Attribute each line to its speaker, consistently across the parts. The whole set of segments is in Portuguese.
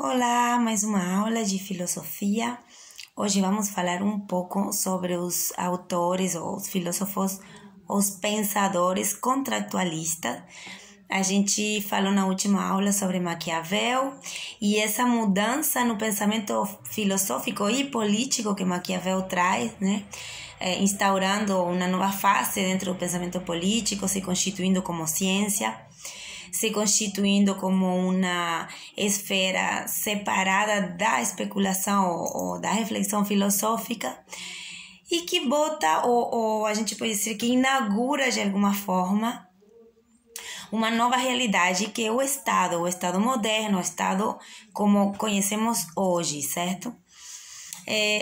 Speaker 1: Olá, mais uma aula de filosofia. Hoje vamos falar um pouco sobre os autores, ou os filósofos, os pensadores contratualistas. A gente falou na última aula sobre Maquiavel e essa mudança no pensamento filosófico e político que Maquiavel traz, né? Instaurando uma nova fase dentro do pensamento político, se constituindo como ciência, se constituindo como uma esfera separada da especulação ou da reflexão filosófica e que bota, ou a gente pode dizer que inaugura de alguma forma uma nova realidade que é o Estado moderno, o Estado como conhecemos hoje, certo?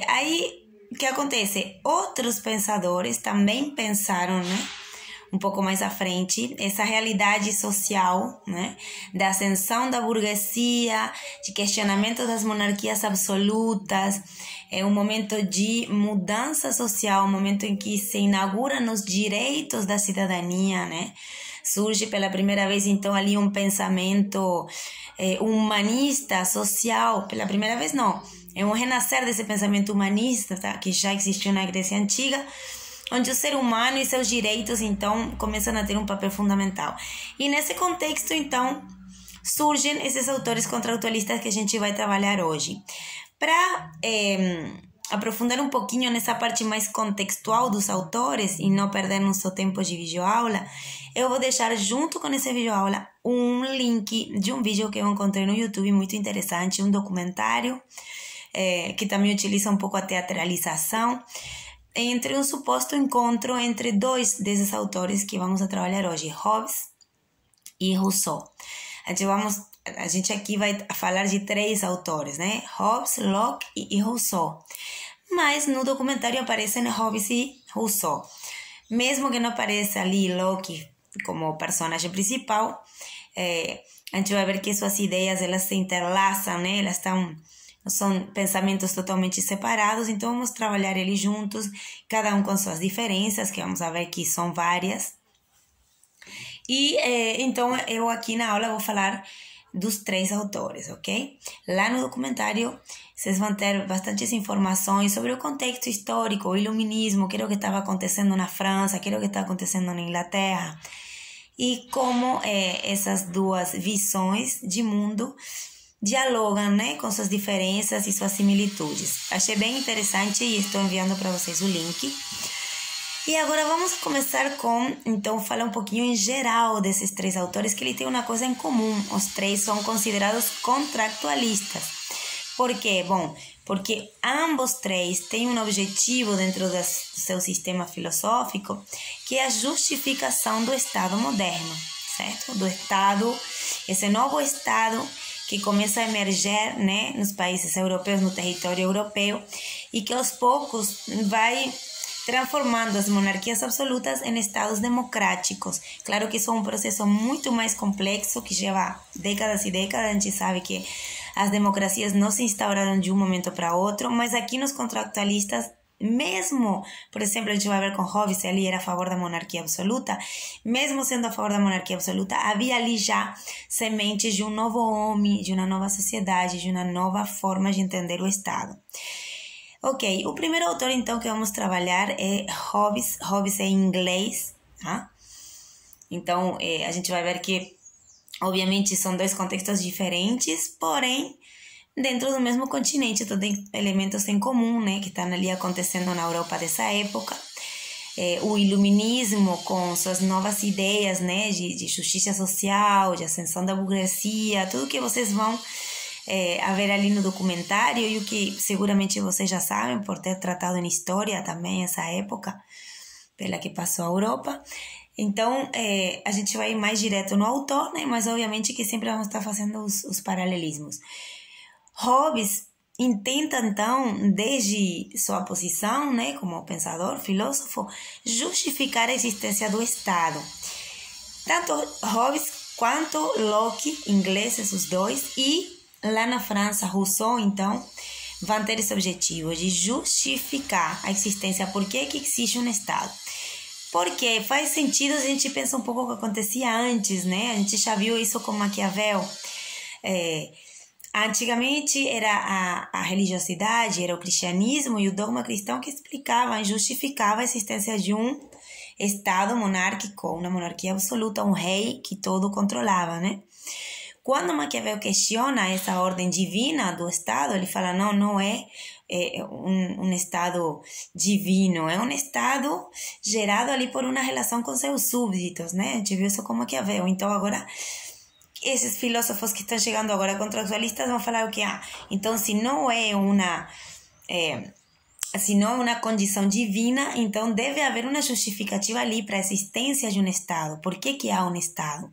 Speaker 1: Aí, o que acontece? Outros pensadores também pensaram, né? Um pouco mais à frente, essa realidade social, né, da ascensão da burguesia, de questionamento das monarquias absolutas, é um momento de mudança social, um momento em que se inauguram os direitos da cidadania, né? Surge pela primeira vez, então, ali um pensamento humanista, social, pela primeira vez não, é um renascer desse pensamento humanista, tá? Que já existiu na Grécia Antiga, onde o ser humano e seus direitos, então, começam a ter um papel fundamental. E nesse contexto, então, surgem esses autores contratualistas que a gente vai trabalhar hoje. Para aprofundar um pouquinho nessa parte mais contextual dos autores e não perder nosso tempo de videoaula, eu vou deixar junto com esse videoaula um link de um vídeo que eu encontrei no YouTube muito interessante, um documentário que também utiliza um pouco a teatralização, entre um suposto encontro entre dois desses autores que vamos a trabalhar hoje, Hobbes e Rousseau. A gente aqui vai falar de três autores, né? Hobbes, Locke e Rousseau. Mas no documentário aparecem Hobbes e Rousseau. Mesmo que não apareça ali Locke como personagem principal, a gente vai ver que suas ideias elas se interlaçam, né? Elas são pensamentos totalmente separados, então vamos trabalhar eles juntos, cada um com suas diferenças, que vamos ver que são várias. E então eu aqui na aula vou falar dos três autores, ok? Lá no documentário vocês vão ter bastantes informações sobre o contexto histórico, o iluminismo, o que era o que estava acontecendo na França, o que era o que estava acontecendo na Inglaterra, e como essas duas visões de mundo dialogam, né, com suas diferenças e suas similitudes. Achei bem interessante e estou enviando para vocês o link. E agora vamos começar com, então, falar um pouquinho em geral desses três autores, que eles têm uma coisa em comum. Os três são considerados contractualistas. Por quê? Bom, porque ambos três têm um objetivo dentro do seu sistema filosófico, que é a justificação do Estado moderno, certo? Do Estado, esse novo Estado que começa a emerger, né, nos países europeus, no território europeu, e que aos poucos vai transformando as monarquias absolutas em estados democráticos. Claro que isso é um processo muito mais complexo, que leva décadas e décadas. A gente sabe que as democracias não se instauraram de um momento para outro, mas aqui nos contractualistas, mesmo, por exemplo, a gente vai ver com Hobbes, ele era a favor da monarquia absoluta, mesmo sendo a favor da monarquia absoluta, havia ali já sementes de um novo homem, de uma nova sociedade, de uma nova forma de entender o Estado. Ok, o primeiro autor então que vamos trabalhar é Hobbes. Hobbes é em inglês, tá? Então a gente vai ver que obviamente são dois contextos diferentes, porém dentro do mesmo continente, todos têm elementos em comum, né, que estão ali acontecendo na Europa dessa época. O iluminismo com suas novas ideias, né, de justiça social, de ascensão da burguesia, tudo que vocês vão ver ali no documentário e o que seguramente vocês já sabem por ter tratado em história também essa época pela que passou a Europa. Então, a gente vai mais direto no autor, né, mas obviamente que sempre vamos estar fazendo os paralelismos. Hobbes intenta, então, desde sua posição, né, como pensador, filósofo, justificar a existência do Estado. Tanto Hobbes quanto Locke, ingleses os dois, e lá na França, Rousseau, então, vão ter esse objetivo de justificar a existência. Por que existe um Estado? Porque faz sentido a gente pensar um pouco o que acontecia antes, né? A gente já viu isso com Maquiavel. Antigamente era a religiosidade, era o cristianismo e o dogma cristão que explicavam e justificavam a existência de um Estado monárquico, uma monarquia absoluta, um rei que todo controlava, né? Quando Maquiavel questiona essa ordem divina do Estado, ele fala, não é um Estado divino, é um Estado gerado ali por uma relação com seus súbditos, né? A gente viu isso com Maquiavel. Então, agora, esses filósofos que estão chegando agora, contratualistas, vão falar o que? Então, se não é uma condição divina, então deve haver uma justificativa ali para a existência de um Estado. Por que há um Estado?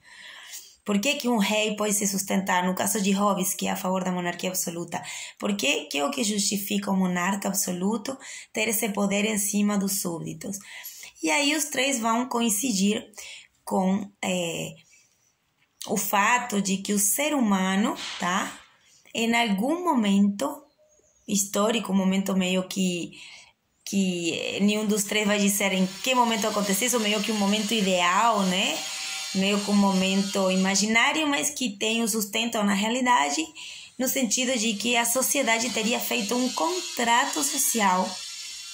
Speaker 1: Por que um rei pode se sustentar? No caso de Hobbes, que é a favor da monarquia absoluta, por que é o que justifica o monarca absoluto ter esse poder em cima dos súbditos? E aí os três vão coincidir com o fato de que o ser humano, tá, em algum momento histórico, um momento meio que nenhum dos três vai dizer em que momento aconteceu isso, meio que um momento ideal, né? Meio que um momento imaginário, mas que tem o sustento na realidade, no sentido de que a sociedade teria feito um contrato social.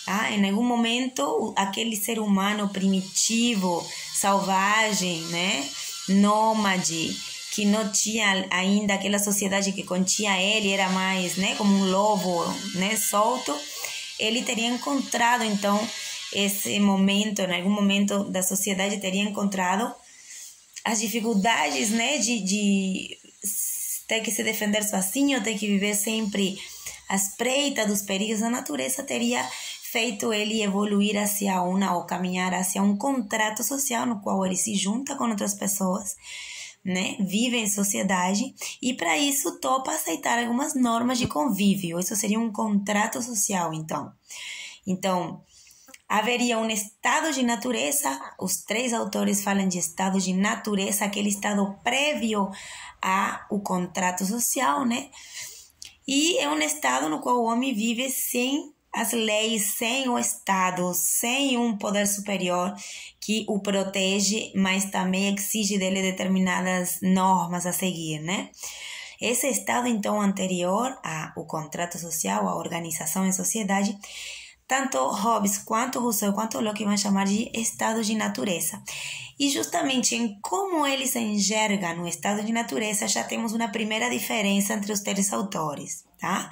Speaker 1: Tá? Em algum momento, aquele ser humano primitivo, selvagem, né? Nômade, que não tinha ainda aquela sociedade que continha ele, era mais, né, como um lobo, né, solto, ele teria encontrado, então, esse momento, em algum momento da sociedade, teria encontrado as dificuldades, né, de ter que se defender sozinho, ter que viver sempre à espreita dos perigos da natureza, teria feito ele evoluir hacia ou caminhar hacia um contrato social no qual ele se junta com outras pessoas, né, vive em sociedade e para isso topa aceitar algumas normas de convívio. Isso seria um contrato social, então haveria um estado de natureza. Os três autores falam de estado de natureza, aquele estado prévio ao contrato social, né? E é um estado no qual o homem vive sem as leis, sem o Estado, sem um poder superior que o protege, mas também exige dele determinadas normas a seguir, né? Esse estado, então, anterior ao contrato social, à organização em sociedade, tanto Hobbes quanto Rousseau quanto Locke vão chamar de estado de natureza. E justamente em como eles enxergam no estado de natureza, já temos uma primeira diferença entre os três autores, tá?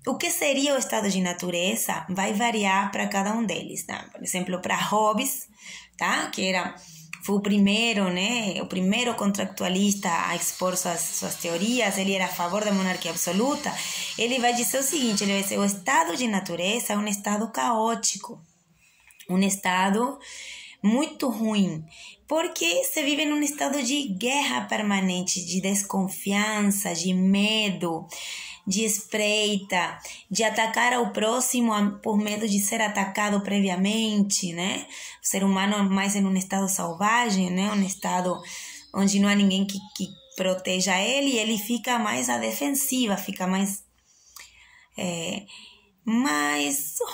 Speaker 1: O que seria o estado de natureza vai variar para cada um deles, tá? Por exemplo, para Hobbes, tá? Foi o primeiro, né? O primeiro contractualista a expor suas teorias, ele era a favor da monarquia absoluta. Ele vai dizer o seguinte, ele vai dizer, o estado de natureza é um estado caótico, um estado muito ruim, porque se vive num estado de guerra permanente, de desconfiança, de medo, de espreita, de atacar ao próximo por medo de ser atacado previamente, né? O ser humano mais em um estado selvagem, né? Um estado onde não há ninguém que proteja ele, e ele fica mais à defensiva, fica mais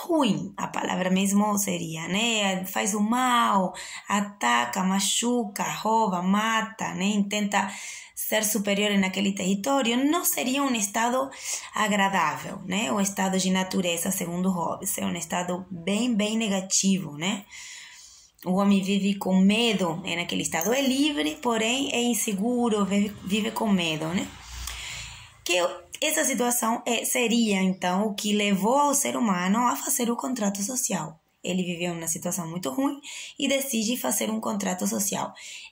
Speaker 1: ruim, a palavra mesmo seria, né? Faz o mal, ataca, machuca, rouba, mata, né? Tenta ser superior naquele território. Não seria um estado agradável, né? O estado de natureza, segundo Hobbes, é um estado bem negativo, né? O homem vive com medo naquele estado. É livre, porém é inseguro, vive com medo, né? Essa situação seria, então, o que levou ao ser humano a fazer o contrato social. Ele viveu uma situação muito ruim e decide fazer um contrato social.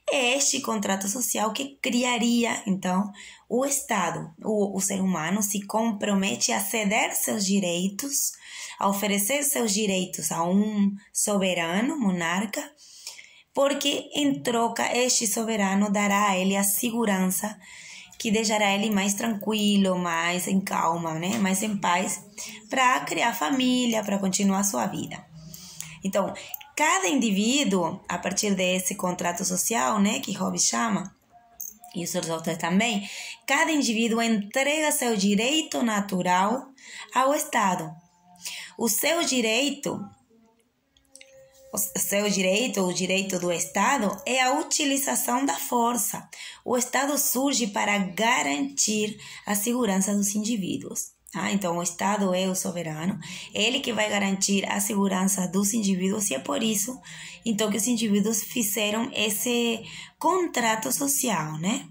Speaker 1: É este contrato social que criaria, então, o Estado. O ser humano se compromete a ceder seus direitos, a oferecer seus direitos a um soberano, monarca, porque, em troca, este soberano dará a ele a segurança que deixará ele mais tranquilo, mais em calma, né? Mais em paz, para criar família, para continuar sua vida. Então, cada indivíduo, a partir desse contrato social, né, que Hobbes chama, e os outros autores também, cada indivíduo entrega seu direito natural ao Estado. O seu direito o seu direito, o direito do Estado, é a utilização da força. O Estado surge para garantir a segurança dos indivíduos. Então, o Estado é o soberano, é ele que vai garantir a segurança dos indivíduos, e é por isso, então, que os indivíduos fizeram esse contrato social, né?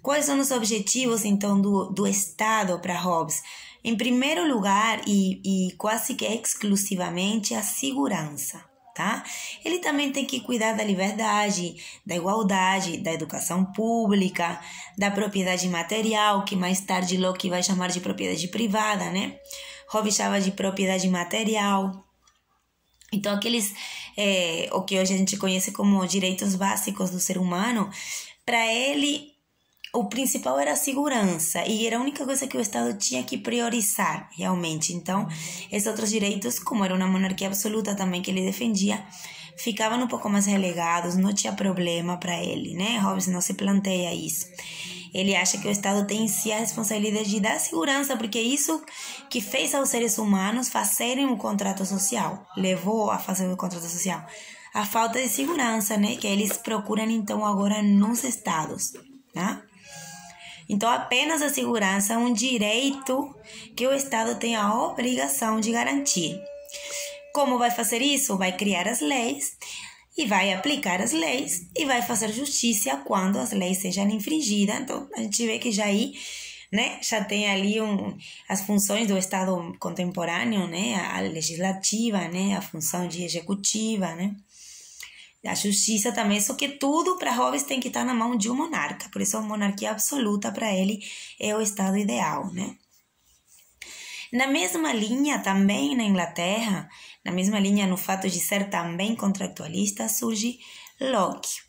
Speaker 1: Quais são os objetivos, então, do Estado para Hobbes? Em primeiro lugar, e quase que exclusivamente, a segurança. Tá? Ele também tem que cuidar da liberdade, da igualdade, da educação pública, da propriedade material, que mais tarde Locke vai chamar de propriedade privada, né? Hobbes chama de propriedade material. Então, o que hoje a gente conhece como direitos básicos do ser humano, para ele, o principal era a segurança, e era a única coisa que o Estado tinha que priorizar, realmente. Então, esses outros direitos, como era uma monarquia absoluta também que ele defendia, ficavam um pouco mais relegados, não tinha problema para ele, né? Hobbes não se planteia isso. Ele acha que o Estado tem em si a responsabilidade de dar segurança, porque isso que fez aos seres humanos fazerem um contrato social, levou a fazer um contrato social. A falta de segurança, né? Que eles procuram, então, agora nos Estados, tá? Então, apenas a segurança é um direito que o Estado tem a obrigação de garantir. Como vai fazer isso? Vai criar as leis e vai aplicar as leis e vai fazer justiça quando as leis sejam infringidas. Então, a gente vê que já aí, né, já tem ali as funções do Estado contemporâneo, né, a legislativa, né, a função de executiva, né. A justiça também, só que tudo para Hobbes tem que estar na mão de um monarca. Por isso a monarquia absoluta para ele é o estado ideal, né? Na mesma linha também na Inglaterra, na mesma linha no fato de ser também contractualista, surge Locke.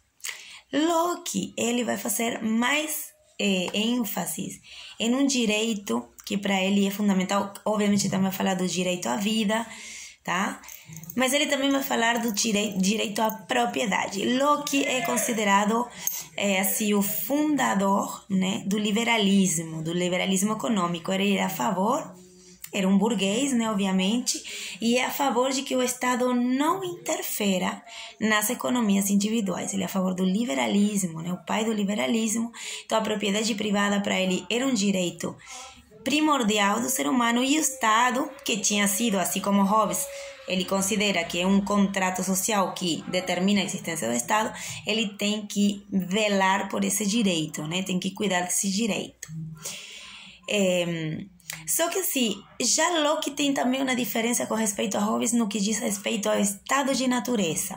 Speaker 1: Locke, ele vai fazer mais ênfase em um direito que para ele é fundamental. Obviamente também vai falar do direito à vida, tá? Mas ele também vai falar do direito à propriedade. Locke é considerado assim, o fundador, né, do liberalismo econômico. Ele era a favor, era um burguês, né, obviamente, e é a favor de que o Estado não interfira nas economias individuais. Ele é a favor do liberalismo, né, o pai do liberalismo. Então, a propriedade privada para ele era um direito primordial do ser humano, e o Estado, que tinha sido, assim como Hobbes, ele considera que é um contrato social que determina a existência do Estado, ele tem que velar por esse direito, né? Tem que cuidar desse direito. Só que assim, já Locke tem também uma diferença com respeito a Hobbes no que diz respeito ao estado de natureza.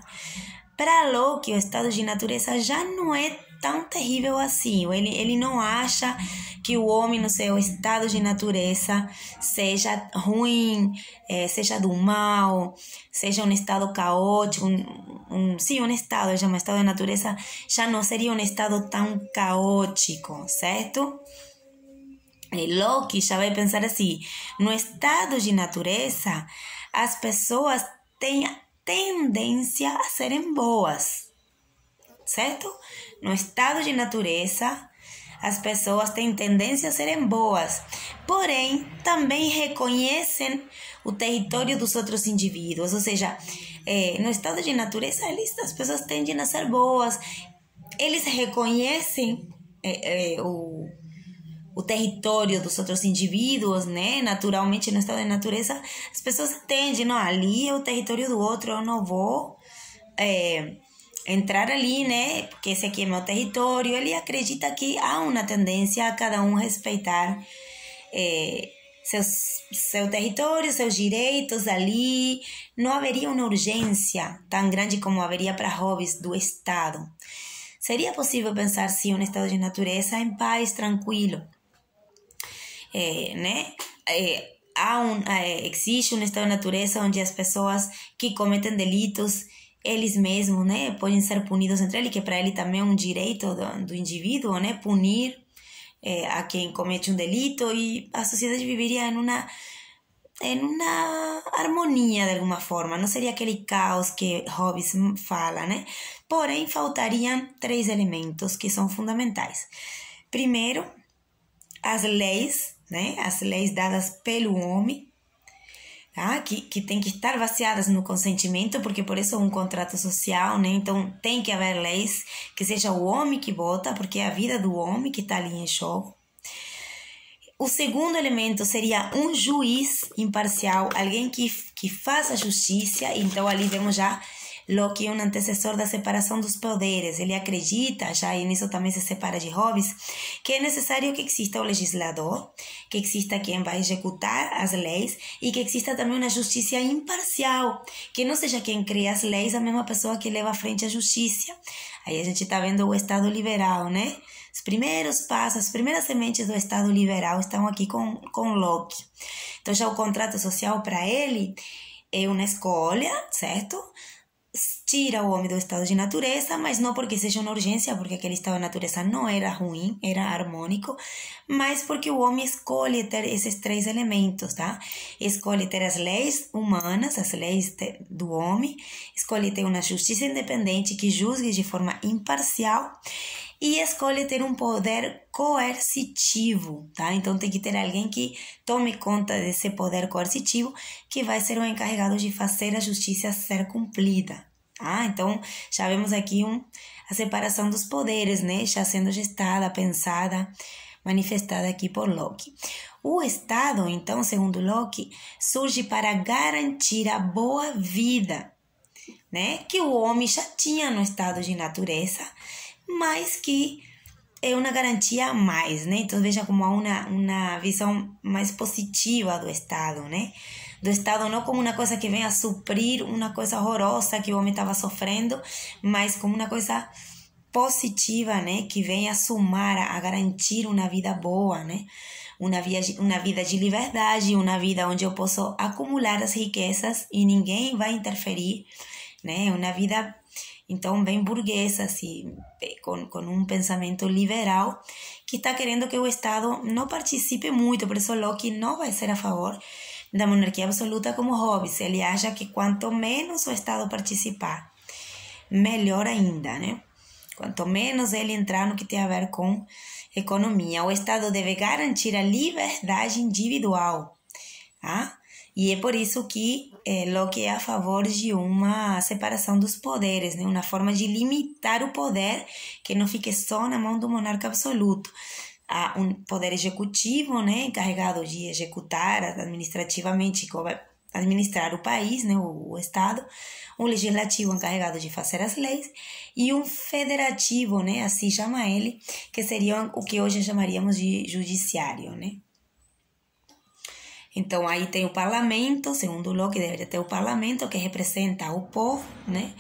Speaker 1: Para Locke, o estado de natureza já não é tão terrível assim. Ele não acha que o homem no seu estado de natureza seja ruim, seja do mal, seja um estado caótico. Sim, um estado, já um estado de natureza já não seria um estado tão caótico, certo? Locke já vai pensar assim: no estado de natureza, as pessoas têm tendência a serem boas, certo? No estado de natureza, as pessoas têm tendência a serem boas, porém, também reconhecem o território dos outros indivíduos, ou seja, no estado de natureza, as pessoas tendem a ser boas, eles reconhecem o território dos outros indivíduos, né? Naturalmente, no estado de natureza, as pessoas tendem, não, ali é o território do outro, eu não vou entrar ali, né? Porque esse aqui é meu território. Ele acredita que há uma tendência a cada um respeitar seu território, seus direitos ali. Não haveria uma urgência tão grande como haveria para Hobbes do Estado. Seria possível pensar, sim, um estado de natureza em paz, tranquilo. Né? Existe um estado de natureza onde as pessoas que cometem delitos, eles mesmos, né, podem ser punidos entre eles, que para ele também é um direito do indivíduo, né, punir a quem comete um delito, e a sociedade viveria em uma harmonia de alguma forma, não seria aquele caos que Hobbes fala, né? Porém, faltariam 3 elementos que são fundamentais. Primeiro, as leis, né? As leis dadas pelo homem. tá? Que tem que estar baseadas no consentimento, porque por isso é um contrato social, né? Então tem que haver leis que seja o homem que vota, porque é a vida do homem que está ali em jogo. O segundo elemento seria um juiz imparcial, alguém que faça justiça. Então ali vemos já Locke é um antecessor da separação dos poderes. Ele acredita, já e nisso também se separa de Hobbes, que é necessário que exista o legislador, que exista quem vai executar as leis e que exista também uma justiça imparcial, que não seja quem cria as leis a mesma pessoa que leva à frente a justiça. Aí a gente está vendo o Estado liberal, né? Os primeiros passos, as primeiras sementes do Estado liberal estão aqui com Locke. Então já o contrato social para ele é uma escolha, certo? Tira o homem do estado de natureza, mas não porque seja uma urgência, porque aquele estado de natureza não era ruim, era harmônico, mas porque o homem escolhe ter esses três elementos, tá? Escolhe ter as leis humanas, as leis do homem, escolhe ter uma justiça independente que julgue de forma imparcial e escolhe ter um poder coercitivo, tá? Então tem que ter alguém que tome conta desse poder coercitivo, que vai ser o encarregado de fazer a justiça ser cumprida. Então já vemos aqui a separação dos poderes, né? Já sendo gestada, pensada, manifestada aqui por Locke. O Estado, então, segundo Locke, surge para garantir a boa vida, né? Que o homem já tinha no estado de natureza, mas que é uma garantia a mais, né? Então veja como há uma visão mais positiva do Estado, né? Do Estado não como uma coisa que vem a suprir uma coisa horrorosa que o homem estava sofrendo, mas como uma coisa positiva, né? Que vem a somar, a garantir uma vida boa, né? Uma vida de liberdade, uma vida onde eu posso acumular as riquezas e ninguém vai interferir, né? Uma vida, então, bem burguesa, assim, com um pensamento liberal, que está querendo que o Estado não participe muito. Por isso Locke não vai ser a favor da monarquia absoluta como Hobbes. Ele acha que quanto menos o Estado participar, melhor ainda, né? Quanto menos ele entrar no que tem a ver com economia. O Estado deve garantir a liberdade individual, tá? E é por isso que Locke é a favor de uma separação dos poderes, né? Uma forma de limitar o poder que não fique só na mão do monarca absoluto. Há um poder executivo, né, encarregado de executar administrativamente, administrar o país, né, o Estado, um legislativo encarregado de fazer as leis e um federativo, né, assim chama ele, que seria o que hoje chamaríamos de judiciário, né. Então aí tem o parlamento, segundo Locke deveria ter o parlamento que representa o povo, né,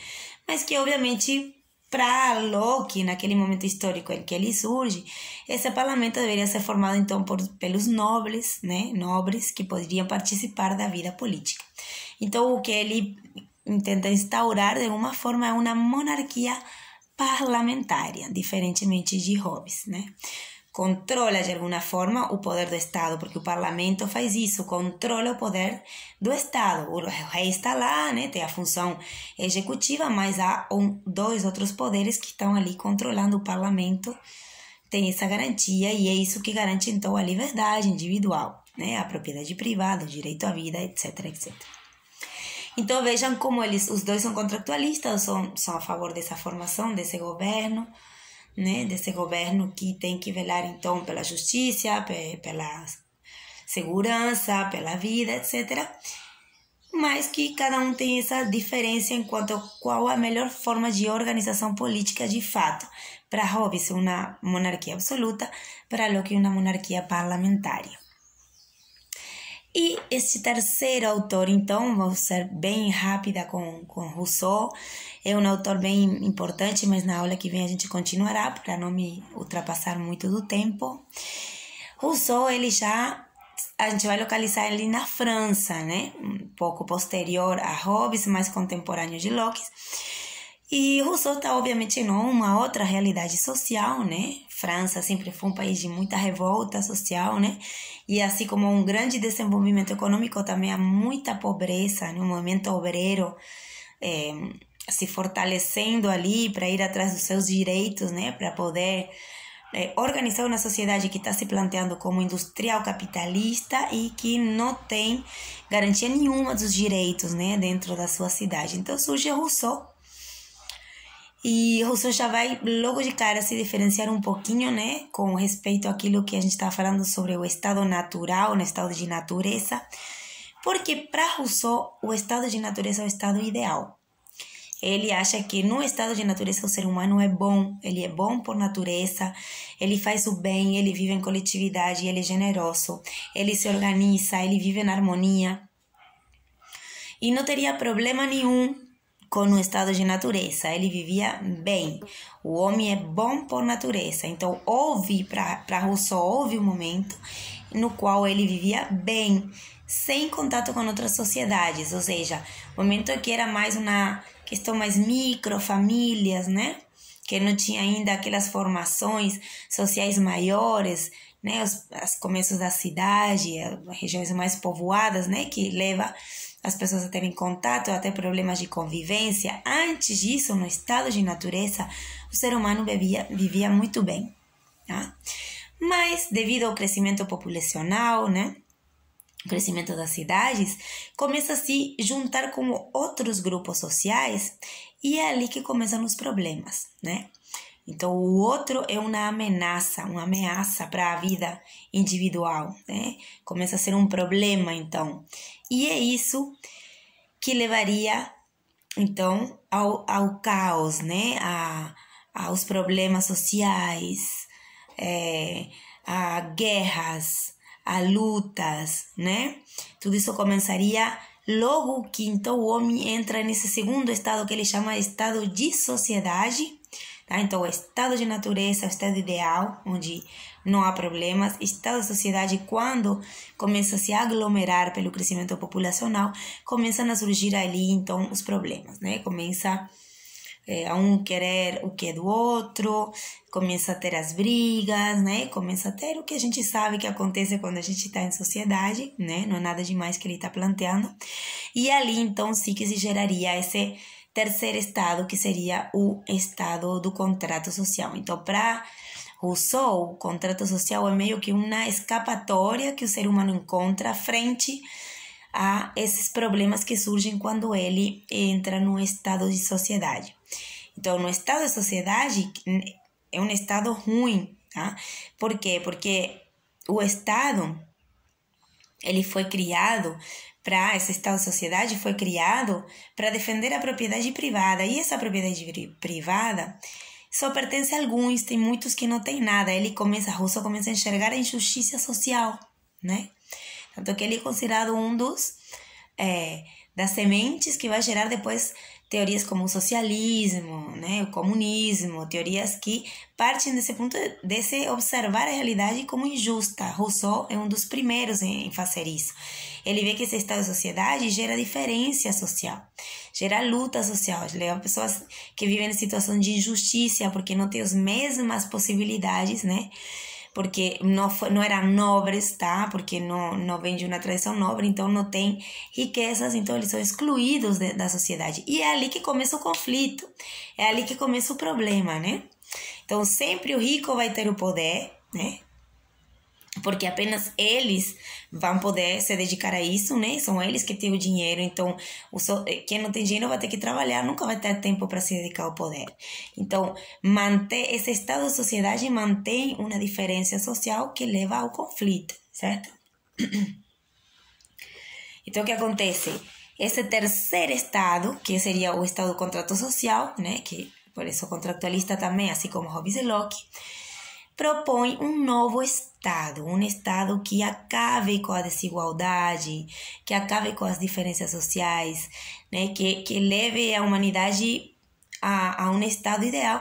Speaker 1: mas que obviamente para Locke, naquele momento histórico em que ele surge, esse parlamento deveria ser formado então pelos nobres, né, nobres que poderiam participar da vida política. Então o que ele intenta instaurar de alguma forma é uma monarquia parlamentária, diferentemente de Hobbes, né? Controla de alguma forma o poder do Estado, porque o parlamento faz isso, controla o poder do Estado. O rei está lá, né, tem a função executiva, mas há dois outros poderes que estão ali controlando o parlamento, tem essa garantia e é isso que garante então a liberdade individual, né, a propriedade privada, o direito à vida, etc, etc. Então vejam como os dois são contratualistas, são a favor dessa formação, desse governo, né, desse governo que tem que velar então pela justiça, pela segurança, pela vida, etc. Mas que cada um tem essa diferença em quanto a qual a melhor forma de organização política de fato. Para Hobbes, uma monarquia absoluta, para Locke, uma monarquia parlamentária. E este terceiro autor, então, vou ser bem rápida com Rousseau, é um autor bem importante, mas na aula que vem a gente continuará, para não me ultrapassar muito do tempo. Rousseau, a gente vai localizar ele na França, né? Um pouco posterior a Hobbes, mais contemporâneo de Locke. E Rousseau está, obviamente, em uma outra realidade social, né? França sempre foi um país de muita revolta social, né? E assim como um grande desenvolvimento econômico, também há muita pobreza, né? Um movimento obreiro se fortalecendo ali para ir atrás dos seus direitos, né? Para poder organizar uma sociedade que está se planteando como industrial capitalista e que não tem garantia nenhuma dos direitos, né, dentro da sua cidade. Então surge Rousseau. E Rousseau já vai logo de cara se diferenciar um pouquinho, né, com respeito àquilo que a gente estava falando sobre o estado natural, o estado de natureza, porque para Rousseau o estado de natureza é o estado ideal. Ele acha que no estado de natureza o ser humano é bom, ele é bom por natureza, ele faz o bem, ele vive em coletividade, ele é generoso, ele se organiza, ele vive na harmonia. E não teria problema nenhum com o estado de natureza, ele vivia bem. O homem é bom por natureza. Então, para Rousseau, houve um momento no qual ele vivia bem, sem contato com outras sociedades, ou seja, o momento que era mais uma questão mais micro, famílias, né? Que não tinha ainda aquelas formações sociais maiores, né? Os começos da cidade, as regiões mais povoadas, né? Que leva as pessoas a terem contato, até problemas de convivência. Antes disso, no estado de natureza, o ser humano vivia muito bem, tá? Mas, devido ao crescimento populacional, né? O crescimento das cidades, começa a se juntar com outros grupos sociais e é ali que começam os problemas, né? Então, o outro é uma ameaça para a vida individual, né? Começa a ser um problema, então. E é isso que levaria, então, ao caos, né? Aos problemas sociais, a guerras, a lutas, né? Tudo isso começaria logo que então o homem entra nesse segundo estado que ele chama de estado de sociedade, tá? Então o estado de natureza, o estado ideal, onde não há problemas, estado de sociedade, quando começa a se aglomerar pelo crescimento populacional, começam a surgir ali então os problemas, né? Começa a um querer o que é do outro, começa a ter as brigas, né? Começa a ter o que a gente sabe que acontece quando a gente está em sociedade, né? Não é nada demais que ele está planteando. E ali, então, sim que se geraria esse terceiro estado, que seria o estado do contrato social. Então, para Rousseau, o contrato social é meio que uma escapatória que o ser humano encontra frente a esses problemas que surgem quando ele entra no estado de sociedade. Então, no estado de sociedade é um estado ruim, tá? Por quê? Porque o estado, ele foi criado para, esse estado de sociedade foi criado para defender a propriedade privada, e essa propriedade privada só pertence a alguns, tem muitos que não tem nada. Rousseau começa a enxergar a injustiça social, né? Tanto que ele é considerado um das sementes que vai gerar depois teorias como o socialismo, né, o comunismo, teorias que partem desse ponto, desse observar a realidade como injusta. Rousseau é um dos primeiros em fazer isso. Ele vê que esse estado de sociedade gera diferença social, gera luta social, leva pessoas que vivem em situação de injustiça porque não têm as mesmas possibilidades, né? Porque não eram nobres, tá? Porque não vem de uma tradição nobre, então não tem riquezas, então eles são excluídos da sociedade. E é ali que começa o conflito, é ali que começa o problema, né? Então sempre o rico vai ter o poder, né? Porque apenas eles vão poder se dedicar a isso, né? São eles que têm o dinheiro, então quem não tem dinheiro vai ter que trabalhar, nunca vai ter tempo para se dedicar ao poder. Então, manter esse estado de sociedade mantém uma diferença social que leva ao conflito, certo? Então, o que acontece? Esse terceiro estado, que seria o estado do contrato social, né? Que por isso o contratualista também, assim como Hobbes e Locke, propõe um novo estado, um estado que acabe com a desigualdade, que acabe com as diferenças sociais, né? Que leve a humanidade a um estado ideal,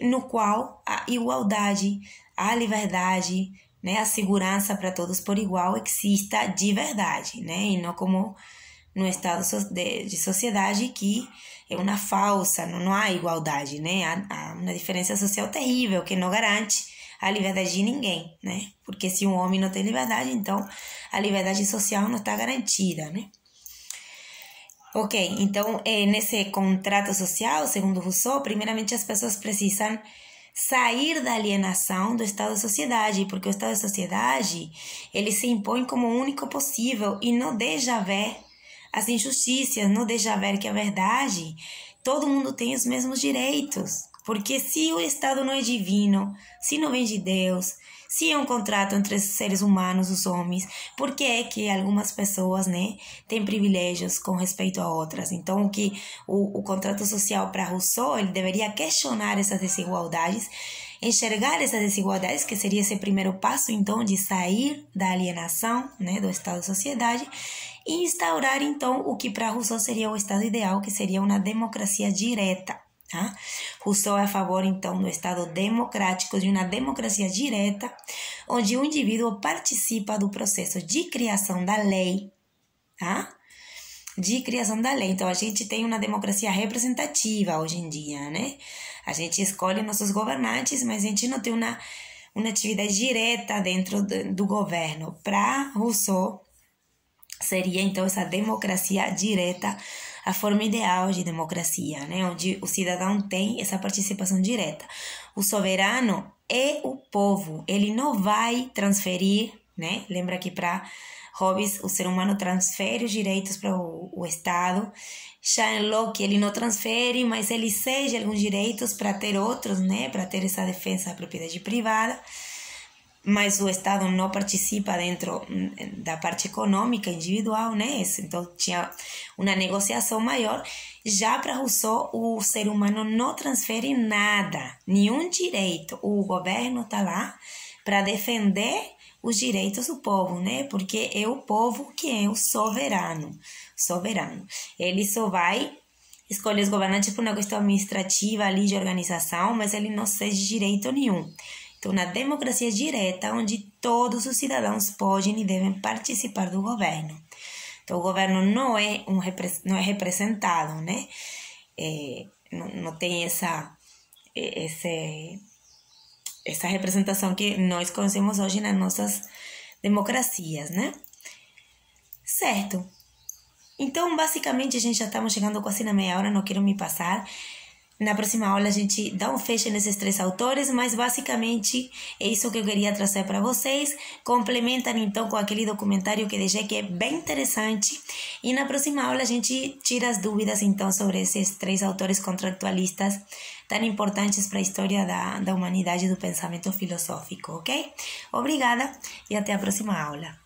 Speaker 1: no qual a igualdade, a liberdade, né? A segurança para todos por igual exista de verdade, né? E não como no estado de sociedade que é uma falsa, não há igualdade, né? Há uma diferença social terrível que não garante a liberdade de ninguém, né? Porque se um homem não tem liberdade, então a liberdade social não está garantida, né? Ok, então nesse contrato social, segundo Rousseau, primeiramente as pessoas precisam sair da alienação do Estado-sociedade, porque o Estado-sociedade ele se impõe como o único possível e não deixa ver as injustiças, não deixa ver que a verdade, todo mundo tem os mesmos direitos. Porque se o Estado não é divino, se não vem de Deus, se é um contrato entre seres humanos, os homens, por que é que algumas pessoas, né, têm privilégios com respeito a outras? Então, o contrato social para Rousseau, ele deveria questionar essas desigualdades, enxergar essas desigualdades, que seria esse primeiro passo, então, de sair da alienação, né, do Estado-sociedade, e instaurar, então, o que para Rousseau seria o Estado ideal, que seria uma democracia direta. Tá? Rousseau é a favor, então, do Estado democrático, de uma democracia direta, onde o indivíduo participa do processo de criação da lei, tá? De criação da lei. Então, a gente tem uma democracia representativa hoje em dia, né? A gente escolhe nossos governantes, mas a gente não tem uma atividade direta dentro do governo. Para Rousseau, seria, então, essa democracia direta, a forma ideal de democracia, né? Onde o cidadão tem essa participação direta. O soberano é o povo, ele não vai transferir, né? Lembra que para Hobbes o ser humano transfere os direitos para o Estado. Já em Locke ele não transfere, mas ele cede alguns direitos para ter outros, né? Para ter essa defesa da propriedade privada. Mas o Estado não participa dentro da parte econômica individual, né? Então tinha uma negociação maior. Já para Rousseau, o ser humano não transfere nada, nenhum direito. O governo está lá para defender os direitos do povo, né? Porque é o povo que é o soberano. Ele só vai escolher os governantes por uma questão administrativa ali de organização, mas ele não cede direito nenhum. Então, uma democracia direta, onde todos os cidadãos podem e devem participar do governo. Então, o governo não é representado, né? Não tem essa representação que nós conhecemos hoje nas nossas democracias, né? Certo. Então, basicamente, a gente já estamos chegando quase na meia hora, não quero me passar. Na próxima aula a gente dá um fecho nesses 3 autores, mas basicamente é isso que eu queria trazer para vocês. Complementam então com aquele documentário que deixei, que é bem interessante. E na próxima aula a gente tira as dúvidas então sobre esses 3 autores contratualistas tão importantes para a história da humanidade e do pensamento filosófico, ok? Obrigada e até a próxima aula.